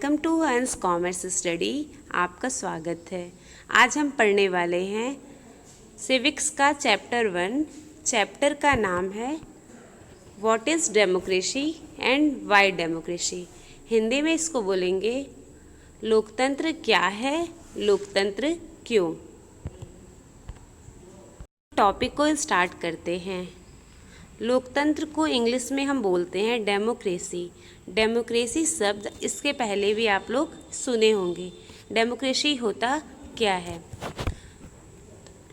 Welcome to हंस commerce study. आपका स्वागत है। आज हम पढ़ने वाले हैं सिविक्स का चैप्टर 1। चैप्टर का नाम है what is democracy and Y democracy. Hindi में इसको बोलेंगे लोकतंत्र क्या है, लोकतंत्र क्यों। टॉपिक को स्टार्ट करते हैं। लोकतंत्र को इंग्लिश में हम बोलते हैं डेमोक्रेसी। डेमोक्रेसी शब्द इसके पहले भी आप लोग सुने होंगे। डेमोक्रेसी होता क्या है?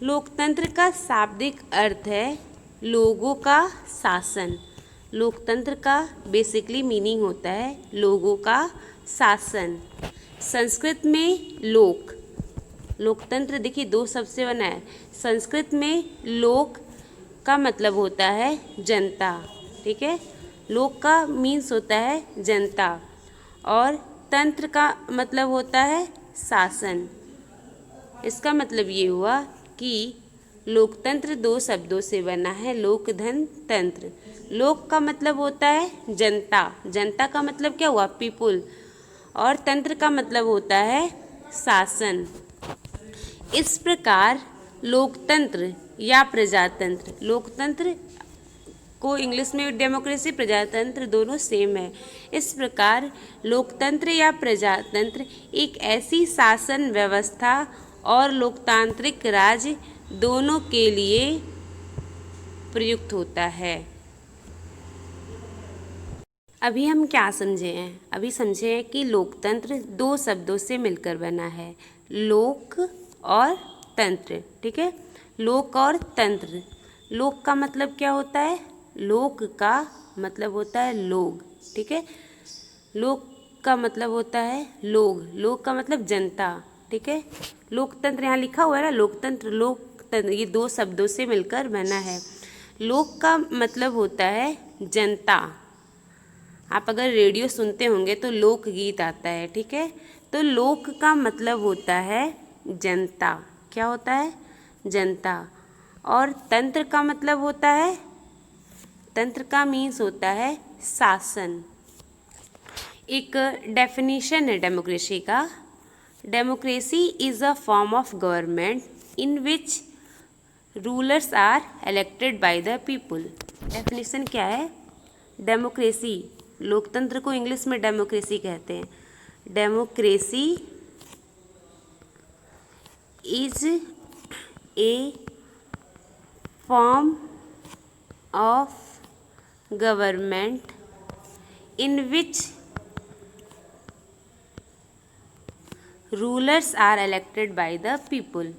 लोकतंत्र का शाब्दिक अर्थ है लोगों का शासन। लोकतंत्र का बेसिकली मीनिंग होता है लोगों का शासन। संस्कृत में लोकतंत्र देखिए दो शब्द से बना है। संस्कृत में लोक का मतलब होता है जनता, ठीक है। लोक का मीन्स होता है जनता और तंत्र का मतलब होता है शासन। इसका मतलब ये हुआ कि लोकतंत्र दो शब्दों से बना है, लोक धन तंत्र। लोक का मतलब होता है जनता, जनता का मतलब क्या हुआ पीपुल, और तंत्र का मतलब होता है शासन। इस प्रकार लोकतंत्र या प्रजातंत्र, लोकतंत्र को इंग्लिश में डेमोक्रेसी, प्रजातंत्र दोनों सेम है। इस प्रकार लोकतंत्र या प्रजातंत्र एक ऐसी शासन व्यवस्था और लोकतांत्रिक राज्य दोनों के लिए प्रयुक्त होता है। अभी हम क्या समझे हैं? अभी समझे हैं कि लोकतंत्र दो शब्दों से मिलकर बना है, लोक और तंत्र, ठीक है। लोक और तंत्र। लोक का मतलब क्या होता है? लोक का मतलब होता है लोग, ठीक है। लोक का मतलब होता है लोग, लोक का मतलब जनता, ठीक है। लोकतंत्र यहाँ लिखा हुआ है ना, लोकतंत्र लोकतंत्र, ये दो शब्दों से मिलकर बना है। लोक का मतलब होता है जनता। आप अगर रेडियो सुनते होंगे तो लोकगीत आता है, ठीक है। तो लोक का मतलब होता है जनता। क्या होता है? जनता। और तंत्र का मतलब होता है, तंत्र का मीन्स होता है शासन। एक डेफिनेशन है डेमोक्रेसी का। Democracy is a form of government in which rulers are elected by the people. Definition क्या है? डेमोक्रेसी, लोकतंत्र को इंग्लिश में डेमोक्रेसी कहते हैं। Democracy is a form of government in which rulers are elected by the people.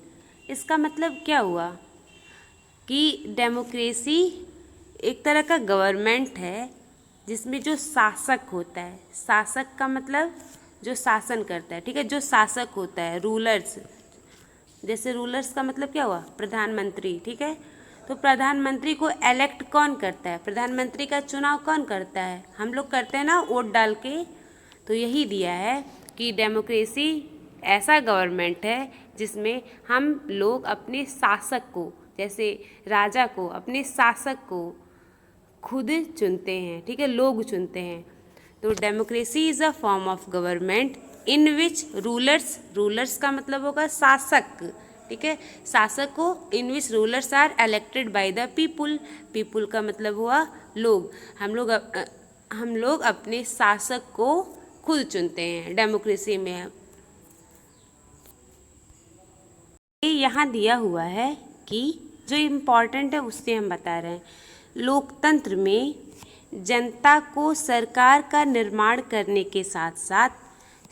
इसका मतलब क्या हुआ कि डेमोक्रेसी एक तरह का गवर्नमेंट है जिसमें जो शासक होता है, शासक का मतलब जो शासन करता है, ठीक है, जो शासक होता है, रूलर्स। जैसे रूलर्स का मतलब क्या हुआ? प्रधानमंत्री, ठीक है। तो प्रधानमंत्री को इलेक्ट कौन करता है? प्रधानमंत्री का चुनाव कौन करता है? हम लोग करते हैं ना, वोट डाल के। तो यही दिया है कि डेमोक्रेसी ऐसा गवर्नमेंट है जिसमें हम लोग अपने शासक को, जैसे राजा को, अपने शासक को खुद चुनते हैं, ठीक है, लोग चुनते हैं। तो democracy is a form of government in which rulers का मतलब होगा शासक, ठीक है, शासक को, in which rulers are elected by the people का मतलब हुआ लोग। हम लोग अपने शासक को खुद चुनते हैं डेमोक्रेसी में। ये यहाँ दिया हुआ है कि जो इम्पॉर्टेंट है उससे हम बता रहे हैं। लोकतंत्र में जनता को सरकार का निर्माण करने के साथ साथ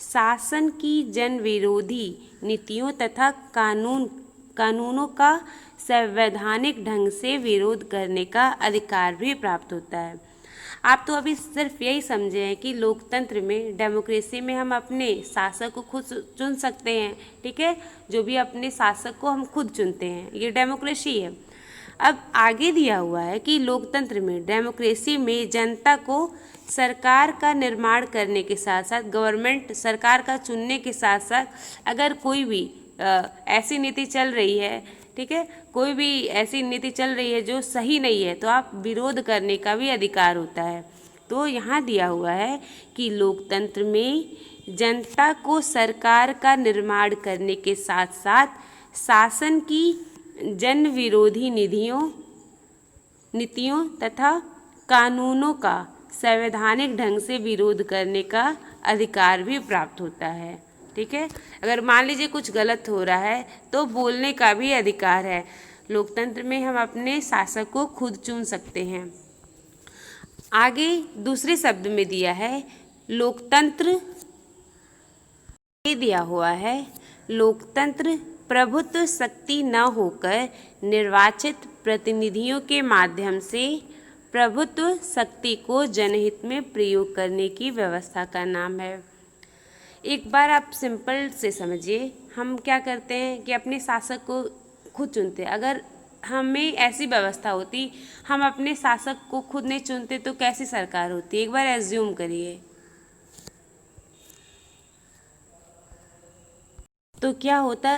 शासन की जन विरोधी नीतियों तथा कानूनों का संवैधानिक ढंग से विरोध करने का अधिकार भी प्राप्त होता है। आप तो अभी सिर्फ यही समझे हैं कि लोकतंत्र में, डेमोक्रेसी में हम अपने शासक को खुद चुन सकते हैं, ठीक है, जो भी अपने शासक को हम खुद चुनते हैं, ये डेमोक्रेसी है। अब आगे दिया हुआ है कि लोकतंत्र में, डेमोक्रेसी में जनता को सरकार का निर्माण करने के साथ साथ, गवर्नमेंट सरकार का चुनने के साथ साथ, अगर कोई भी ऐसी नीति चल रही है, ठीक है, कोई भी ऐसी नीति चल रही है जो सही नहीं है, तो आप विरोध करने का भी अधिकार होता है। तो यहाँ दिया हुआ है कि लोकतंत्र में जनता को सरकार का निर्माण करने के साथ साथ शासन की जन विरोधी नीतियों तथा कानूनों का संवैधानिक ढंग से विरोध करने का अधिकार भी प्राप्त होता है। ठीक है, अगर मान लीजिए कुछ गलत हो रहा है तो बोलने का भी अधिकार है। लोकतंत्र में हम अपने शासक को खुद चुन सकते हैं। आगे दूसरे शब्द में दिया है लोकतंत्र, ये दिया हुआ है लोकतंत्र प्रभुत्व शक्ति न होकर निर्वाचित प्रतिनिधियों के माध्यम से प्रभुत्व शक्ति को जनहित में प्रयोग करने की व्यवस्था का नाम है। एक बार आप सिंपल से समझिए, हम क्या करते हैं कि अपने शासक को खुद चुनते हैं। अगर हमें ऐसी व्यवस्था होती, हम अपने शासक को खुद नहीं चुनते तो कैसी सरकार होती? एक बार एज्यूम करिए, तो क्या होता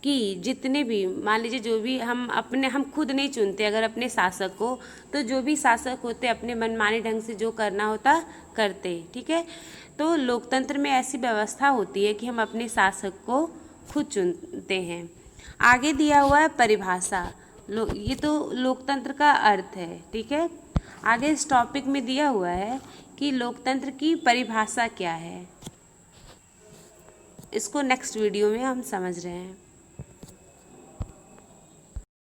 कि जितने भी मान लीजिए जो भी हम खुद नहीं चुनते अगर अपने शासक को, तो जो भी शासक होते अपने मनमाने ढंग से जो करना होता करते। ठीक है, तो लोकतंत्र में ऐसी व्यवस्था होती है कि हम अपने शासक को खुद चुनते हैं। आगे दिया हुआ है परिभाषा, ये तो लोकतंत्र का अर्थ है। ठीक है, आगे इस टॉपिक में दिया हुआ है कि लोकतंत्र की परिभाषा क्या है, इसको नेक्स्ट वीडियो में हम समझ रहे हैं।